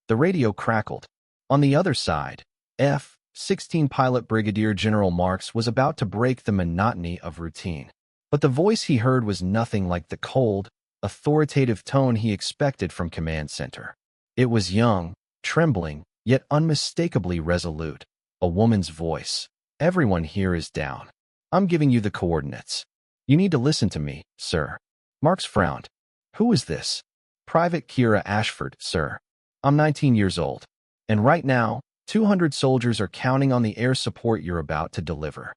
The radio crackled. On the other side, F-16 pilot Brigadier General Marks was about to break the monotony of routine. But the voice he heard was nothing like the cold, authoritative tone he expected from Command Center. It was young, trembling, yet unmistakably resolute. A woman's voice. "Everyone here is down. I'm giving you the coordinates. You need to listen to me, sir." Marks frowned. "Who is this?" "Private Kiera Ashford, sir. I'm 19 years old. And right now, 200 soldiers are counting on the air support you're about to deliver."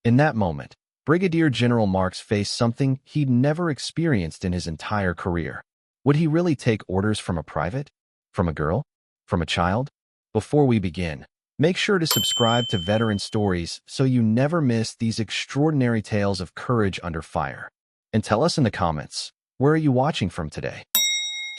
In that moment, Brigadier General Marks faced something he'd never experienced in his entire career. Would he really take orders from a private? From a girl? From a child? Before we begin, make sure to subscribe to Veteran Stories so you never miss these extraordinary tales of courage under fire. And tell us in the comments, where are you watching from today?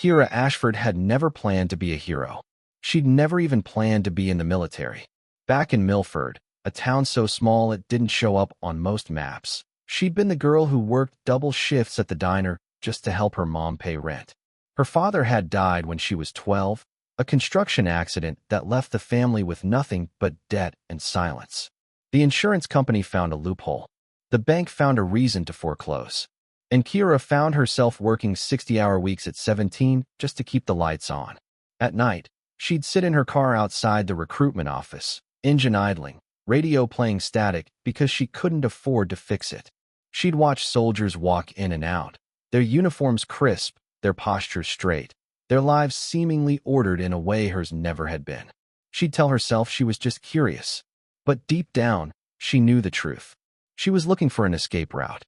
Kiera Ashford had never planned to be a hero. She'd never even planned to be in the military. Back in Milford, a town so small it didn't show up on most maps, she'd been the girl who worked double shifts at the diner just to help her mom pay rent. Her father had died when she was 12, a construction accident that left the family with nothing but debt and silence. The insurance company found a loophole. The bank found a reason to foreclose. And Kiera found herself working 60-hour weeks at 17 just to keep the lights on. At night, she'd sit in her car outside the recruitment office, engine idling, radio playing static because she couldn't afford to fix it. She'd watch soldiers walk in and out, their uniforms crisp, their postures straight, their lives seemingly ordered in a way hers never had been. She'd tell herself she was just curious. But deep down, she knew the truth. She was looking for an escape route.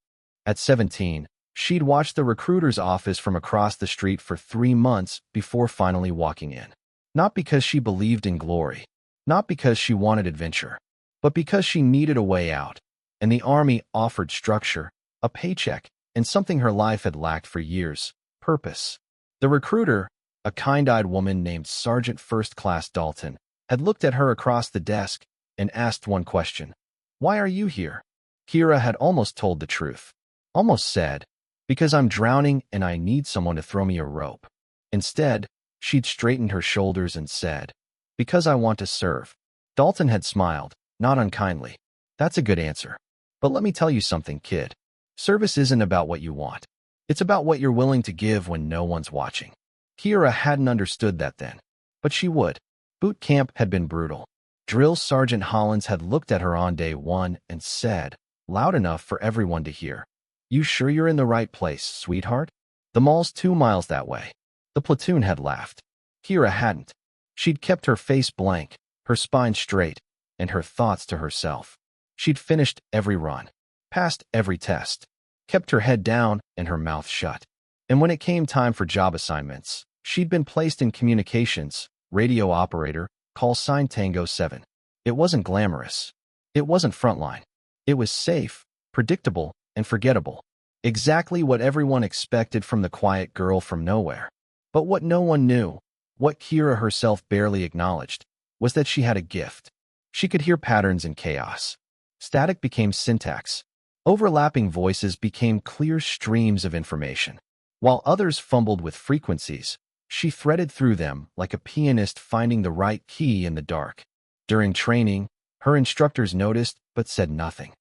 At 17, she'd watched the recruiter's office from across the street for 3 months before finally walking in. Not because she believed in glory, not because she wanted adventure, but because she needed a way out. And the Army offered structure, a paycheck, and something her life had lacked for years: purpose. The recruiter, a kind-eyed woman named Sergeant First Class Dalton, had looked at her across the desk and asked one question: "Why are you here?" Kiera had almost told the truth. Almost said, "Because I'm drowning and I need someone to throw me a rope." Instead, she'd straightened her shoulders and said, "Because I want to serve." Dalton had smiled, not unkindly. "That's a good answer. But let me tell you something, kid. Service isn't about what you want. It's about what you're willing to give when no one's watching." Kiera hadn't understood that then, but she would. Boot camp had been brutal. Drill Sergeant Hollins had looked at her on day 1 and said, loud enough for everyone to hear, "You sure you're in the right place, sweetheart? The mall's 2 miles that way." The platoon had laughed. Kiera hadn't. She'd kept her face blank, her spine straight, and her thoughts to herself. She'd finished every run, passed every test, kept her head down and her mouth shut. And when it came time for job assignments, she'd been placed in communications, radio operator, call sign Tango 7. It wasn't glamorous. It wasn't frontline. It was safe, predictable, and forgettable. Exactly what everyone expected from the quiet girl from nowhere. But what no one knew, what Kiera herself barely acknowledged, was that she had a gift. She could hear patterns in chaos. Static became syntax. Overlapping voices became clear streams of information. While others fumbled with frequencies, she threaded through them like a pianist finding the right key in the dark. During training, her instructors noticed but said nothing.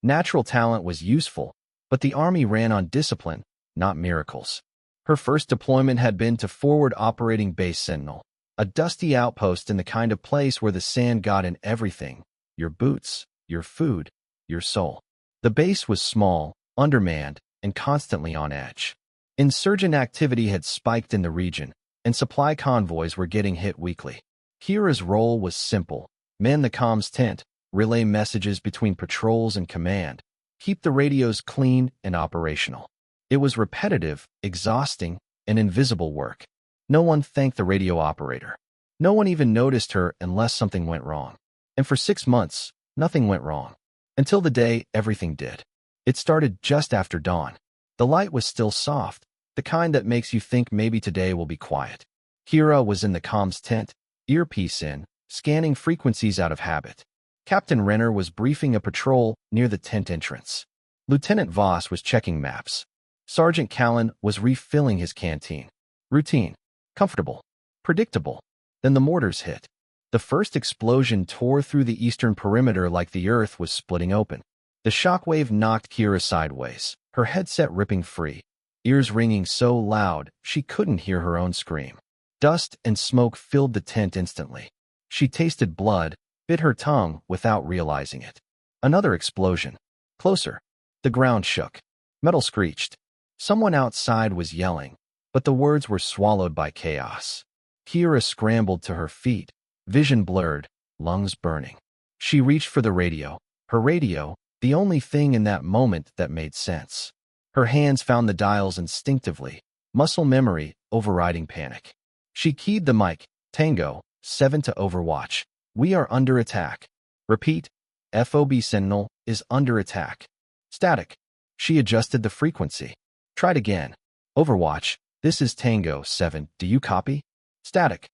Natural talent was useful, but the Army ran on discipline, not miracles. Her first deployment had been to Forward Operating Base Sentinel, a dusty outpost in the kind of place where the sand got in everything: your boots, your food, your soul. The base was small, undermanned, and constantly on edge. Insurgent activity had spiked in the region, and supply convoys were getting hit weekly. Kiera's role was simple: man the comms tent, relay messages between patrols and command, keep the radios clean and operational. It was repetitive, exhausting, and invisible work. No one thanked the radio operator. No one even noticed her unless something went wrong. And for 6 months, nothing went wrong. Until the day everything did. It started just after dawn. The light was still soft, the kind that makes you think maybe today will be quiet. Kiera was in the comms tent, earpiece in, scanning frequencies out of habit. Captain Renner was briefing a patrol near the tent entrance. Lieutenant Voss was checking maps. Sergeant Callan was refilling his canteen. Routine. Comfortable. Predictable. Then the mortars hit. The first explosion tore through the eastern perimeter like the earth was splitting open. The shockwave knocked Kiera sideways, her headset ripping free, ears ringing so loud she couldn't hear her own scream. Dust and smoke filled the tent instantly. She tasted blood, bit her tongue without realizing it. Another explosion. Closer. The ground shook. Metal screeched. Someone outside was yelling, but the words were swallowed by chaos. Kiera scrambled to her feet, vision blurred, lungs burning. She reached for the radio. Her radio, the only thing in that moment that made sense. Her hands found the dials instinctively, muscle memory overriding panic. She keyed the mic. Tango, 7 to Overwatch. We are under attack. Repeat. FOB Sentinel is under attack. Static. She adjusted the frequency. Tried again. Overwatch. This is Tango, 7. Do you copy? Static.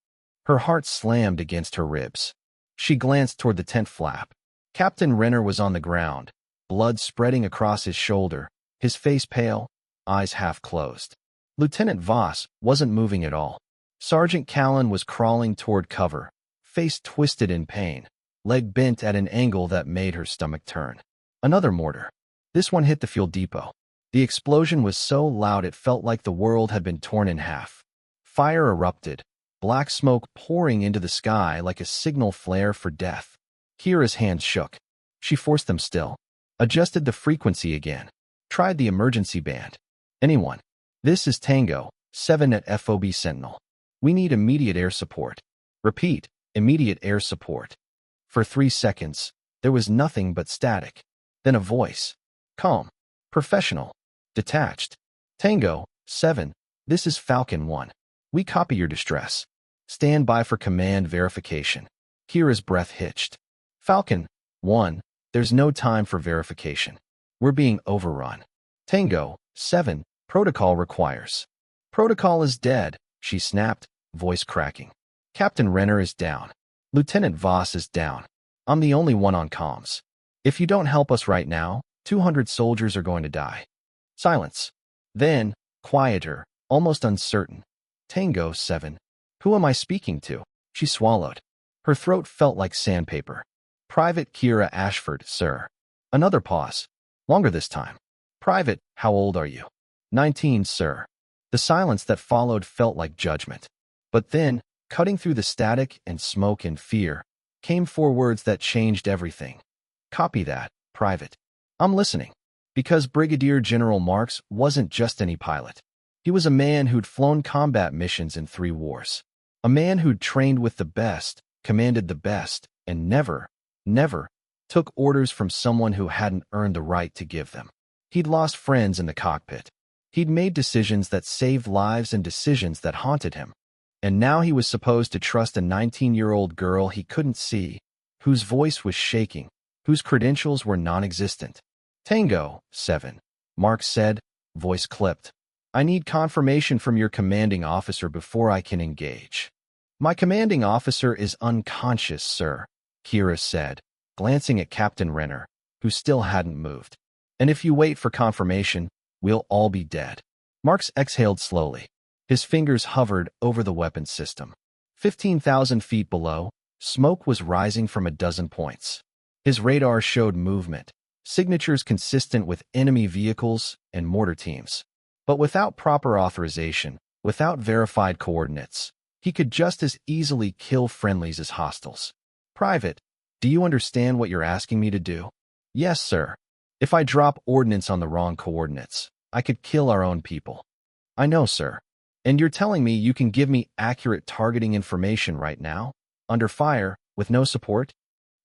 Her heart slammed against her ribs. She glanced toward the tent flap. Captain Renner was on the ground, blood spreading across his shoulder, his face pale, eyes half closed. Lieutenant Voss wasn't moving at all. Sergeant Callan was crawling toward cover, face twisted in pain, leg bent at an angle that made her stomach turn. Another mortar. This one hit the fuel depot. The explosion was so loud it felt like the world had been torn in half. Fire erupted, black smoke pouring into the sky like a signal flare for death. Kiera's hands shook. She forced them still. Adjusted the frequency again. Tried the emergency band. Anyone. This is Tango, 7 at FOB Sentinel. We need immediate air support. Repeat, immediate air support. For 3 seconds, there was nothing but static. Then a voice. Calm. Professional. Detached. Tango, 7. This is Falcon 1. We copy your distress. Stand by for command verification. Kiera's breath hitched. Falcon 1. There's no time for verification. We're being overrun. Tango, 7. Protocol requires. Protocol is dead, she snapped, voice cracking. Captain Renner is down. Lieutenant Voss is down. I'm the only one on comms. If you don't help us right now, 200 soldiers are going to die. Silence. Then, quieter, almost uncertain. Tango, 7. Who am I speaking to? She swallowed. Her throat felt like sandpaper. Private Kiera Ashford, sir. Another pause. Longer this time. Private, how old are you? 19, sir. The silence that followed felt like judgment. But then, cutting through the static and smoke and fear, came 4 words that changed everything. Copy that, Private. I'm listening. Because Brigadier General Marks wasn't just any pilot. He was a man who'd flown combat missions in 3 wars. A man who'd trained with the best, commanded the best, and never took orders from someone who hadn't earned the right to give them. He'd lost friends in the cockpit. He'd made decisions that saved lives and decisions that haunted him. And now he was supposed to trust a 19-year-old girl he couldn't see, whose voice was shaking, whose credentials were non-existent. Tango, 7. Mark said, voice clipped. I need confirmation from your commanding officer before I can engage. My commanding officer is unconscious, sir, Kiera said, glancing at Captain Renner, who still hadn't moved. And if you wait for confirmation, we'll all be dead. Marks exhaled slowly. His fingers hovered over the weapons system. 15,000 feet below, smoke was rising from a dozen points. His radar showed movement, signatures consistent with enemy vehicles and mortar teams. But without proper authorization, without verified coordinates, he could just as easily kill friendlies as hostiles. Private, do you understand what you're asking me to do? Yes, sir. If I drop ordnance on the wrong coordinates, I could kill our own people. I know, sir. And you're telling me you can give me accurate targeting information right now? Under fire, with no support?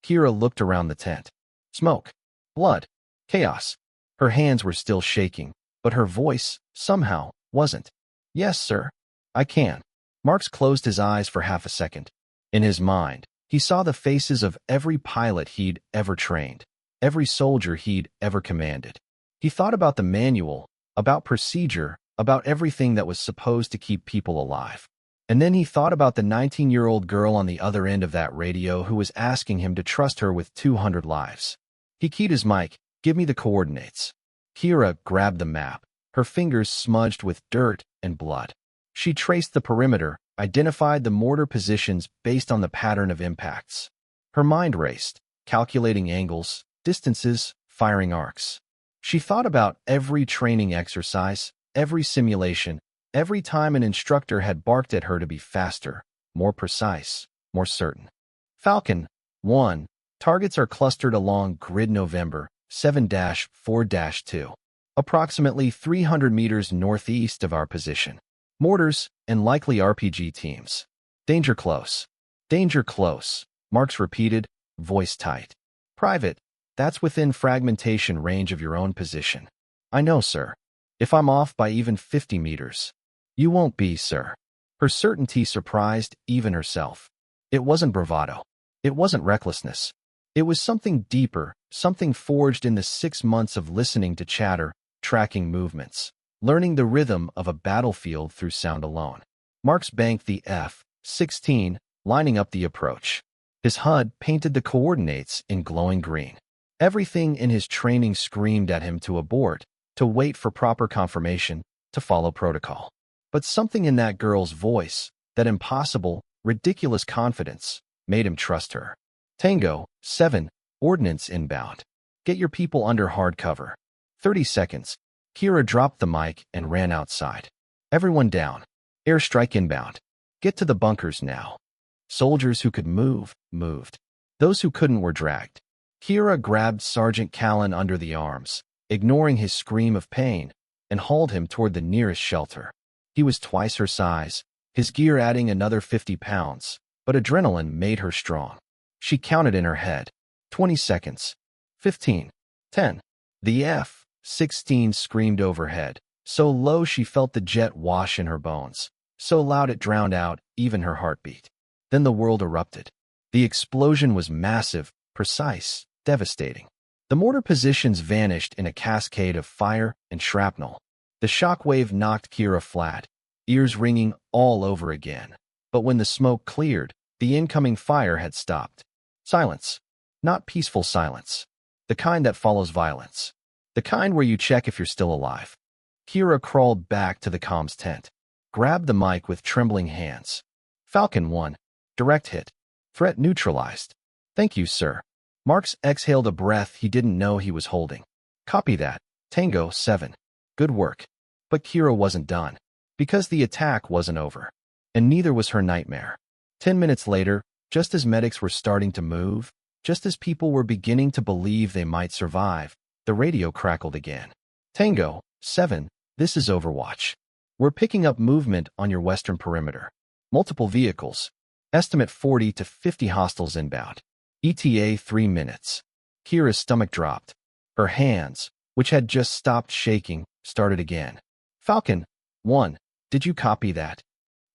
Kiera looked around the tent. Smoke. Blood. Chaos. Her hands were still shaking, but her voice, somehow, wasn't. Yes, sir. I can. Marks closed his eyes for half a second. In his mind, he saw the faces of every pilot he'd ever trained, every soldier he'd ever commanded. He thought about the manual, about procedure, about everything that was supposed to keep people alive. And then he thought about the 19-year-old girl on the other end of that radio who was asking him to trust her with 200 lives. He keyed his mic. Give me the coordinates. Kiera grabbed the map, her fingers smudged with dirt and blood. She traced the perimeter, identified the mortar positions based on the pattern of impacts. Her mind raced, calculating angles, distances, firing arcs. She thought about every training exercise, every simulation, every time an instructor had barked at her to be faster, more precise, more certain. Falcon 1. Targets are clustered along grid November 7-4-2, approximately 300 meters northeast of our position. Mortars and likely RPG teams. Danger close. Danger close, Marks repeated, voice tight. Private, that's within fragmentation range of your own position. I know, sir. If I'm off by even 50 meters. You won't be, sir. Her certainty surprised even herself. It wasn't bravado. It wasn't recklessness. It was something deeper, something forged in the 6 months of listening to chatter, tracking movements, learning the rhythm of a battlefield through sound alone. Marks banked the F-16, lining up the approach. His HUD painted the coordinates in glowing green. Everything in his training screamed at him to abort, to wait for proper confirmation, to follow protocol. But something in that girl's voice, that impossible, ridiculous confidence, made him trust her. Tango 7, ordnance inbound. Get your people under hard cover. 30 seconds. Kiera dropped the mic and ran outside. Everyone down. Airstrike inbound. Get to the bunkers now. Soldiers who could move, moved. Those who couldn't were dragged. Kiera grabbed Sergeant Callan under the arms, ignoring his scream of pain, and hauled him toward the nearest shelter. He was twice her size, his gear adding another 50 pounds, but adrenaline made her strong. She counted in her head. 20 seconds. 15. 10. The F-16 screamed overhead, so low she felt the jet wash in her bones, so loud it drowned out even her heartbeat. Then the world erupted. The explosion was massive, precise, devastating. The mortar positions vanished in a cascade of fire and shrapnel. The shockwave knocked Kiera flat, ears ringing all over again. But when the smoke cleared, the incoming fire had stopped. Silence. Not peaceful silence. The kind that follows violence. The kind where you check if you're still alive. Kiera crawled back to the comms tent, grabbed the mic with trembling hands. Falcon 1. Direct hit. Threat neutralized. Thank you, sir. Marks exhaled a breath he didn't know he was holding. Copy that. Tango 7. Good work. But Kiera wasn't done. Because the attack wasn't over. And neither was her nightmare. 10 minutes later, just as medics were starting to move, just as people were beginning to believe they might survive, the radio crackled again. Tango 7, this is Overwatch. We're picking up movement on your western perimeter. Multiple vehicles. Estimate 40 to 50 hostiles inbound. ETA 3 minutes. Kiera's stomach dropped. Her hands, which had just stopped shaking, started again. Falcon 1, did you copy that?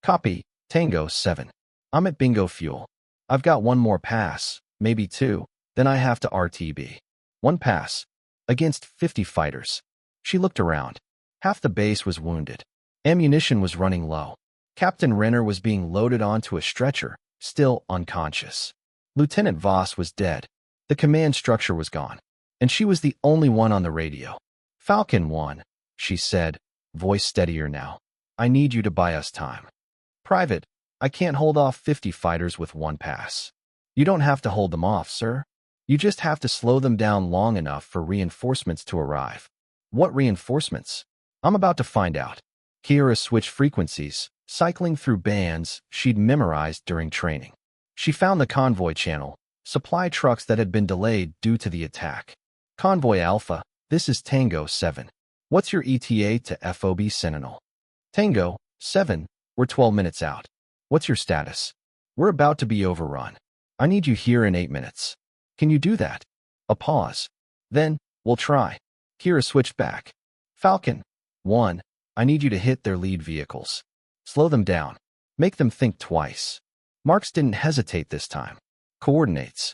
Copy, Tango 7. I'm at Bingo Fuel. I've got one more pass, maybe 2, then I have to RTB. 1 pass. Against 50 fighters. She looked around. Half the base was wounded. Ammunition was running low. Captain Renner was being loaded onto a stretcher, still unconscious. Lieutenant Voss was dead. The command structure was gone. And she was the only one on the radio. Falcon 1, she said, voice steadier now. I need you to buy us time. Private, I can't hold off 50 fighters with 1 pass. You don't have to hold them off, sir. You just have to slow them down long enough for reinforcements to arrive. What reinforcements? I'm about to find out. Kiera switched frequencies, cycling through bands she'd memorized during training. She found the convoy channel, supply trucks that had been delayed due to the attack. Convoy Alpha, this is Tango 7. What's your ETA to FOB Sentinel? Tango 7, we're 12 minutes out. What's your status? We're about to be overrun. I need you here in 8 minutes. Can you do that? A pause. Then, we'll try. Kiera switched back. Falcon 1, I need you to hit their lead vehicles. Slow them down. Make them think twice. Marks didn't hesitate this time. Coordinates.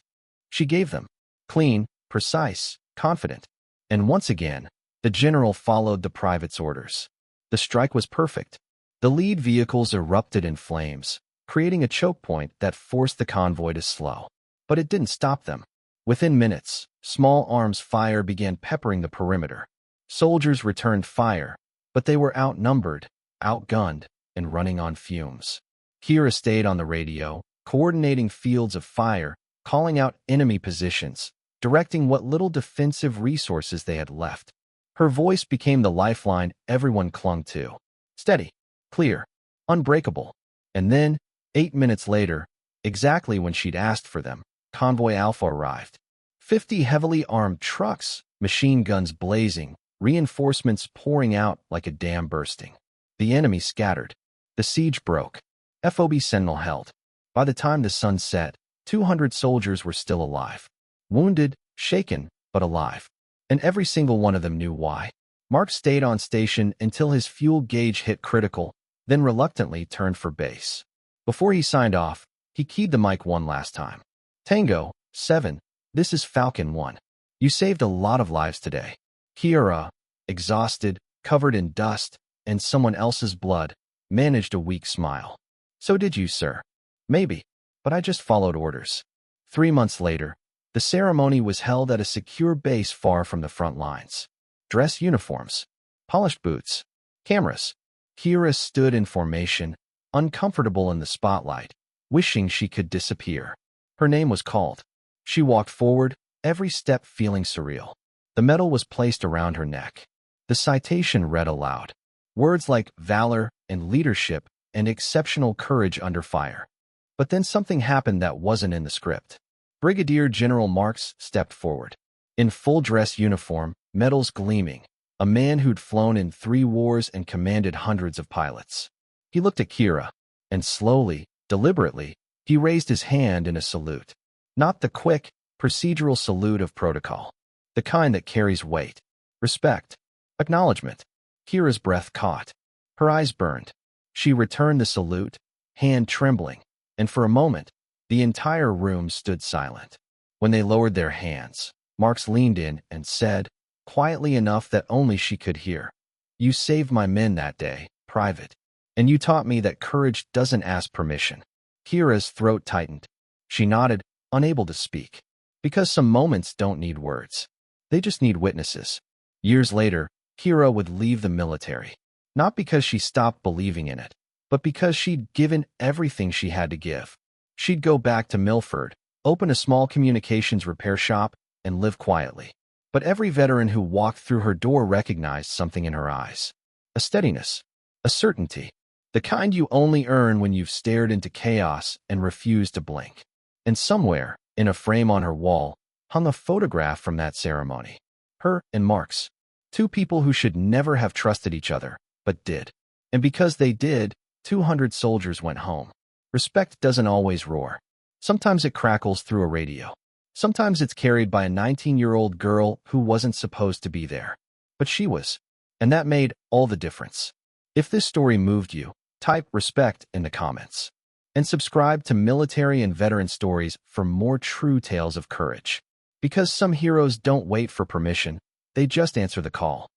She gave them. Clean, precise, confident. And once again, the general followed the private's orders. The strike was perfect. The lead vehicles erupted in flames, creating a choke point that forced the convoy to slow. But it didn't stop them. Within minutes, small arms fire began peppering the perimeter. Soldiers returned fire, but they were outnumbered, outgunned, and running on fumes. Kiera stayed on the radio, coordinating fields of fire, calling out enemy positions, directing what little defensive resources they had left. Her voice became the lifeline everyone clung to. Steady, clear, unbreakable. And then, 8 minutes later, exactly when she'd asked for them, Convoy Alpha arrived. 50 heavily armed trucks, machine guns blazing, reinforcements pouring out like a dam bursting. The enemy scattered. The siege broke. FOB Sentinel held. By the time the sun set, 200 soldiers were still alive. Wounded, shaken, but alive. And every single one of them knew why. Marks stayed on station until his fuel gauge hit critical, then reluctantly turned for base. Before he signed off, he keyed the mic one last time. Tango, 7, this is Falcon 1. You saved a lot of lives today. Kiera, exhausted, covered in dust, and someone else's blood, managed a weak smile. So did you, sir. Maybe, but I just followed orders. 3 months later, the ceremony was held at a secure base far from the front lines. Dress uniforms, polished boots, cameras. Kiera stood in formation, uncomfortable in the spotlight, wishing she could disappear. Her name was called. She walked forward, every step feeling surreal. The medal was placed around her neck. The citation read aloud. Words like valor and leadership and exceptional courage under fire. But then something happened that wasn't in the script. Brigadier General Marks stepped forward. In full dress uniform, medals gleaming, a man who'd flown in 3 wars and commanded hundreds of pilots. He looked at Kiera, and slowly, deliberately, he raised his hand in a salute. Not the quick, procedural salute of protocol. The kind that carries weight, respect, acknowledgement. Kiera's breath caught. Her eyes burned. She returned the salute, hand trembling, and for a moment, the entire room stood silent. When they lowered their hands, Marks leaned in and said, quietly enough that only she could hear, "You saved my men that day, Private, and you taught me that courage doesn't ask permission." Kiera's throat tightened. She nodded, unable to speak. Because some moments don't need words. They just need witnesses. Years later, Kiera would leave the military. Not because she stopped believing in it, but because she'd given everything she had to give. She'd go back to Milford, open a small communications repair shop, and live quietly. But every veteran who walked through her door recognized something in her eyes. A steadiness, a certainty, the kind you only earn when you've stared into chaos and refused to blink. And somewhere, in a frame on her wall, hung a photograph from that ceremony. Her and Marks, 2 people who should never have trusted each other, but did. And because they did, 200 soldiers went home. Respect doesn't always roar. Sometimes it crackles through a radio. Sometimes it's carried by a 19-year-old girl who wasn't supposed to be there. But she was. And that made all the difference. If this story moved you, type respect in the comments. And subscribe to Military and Veteran Stories for more true tales of courage. Because some heroes don't wait for permission, they just answer the call.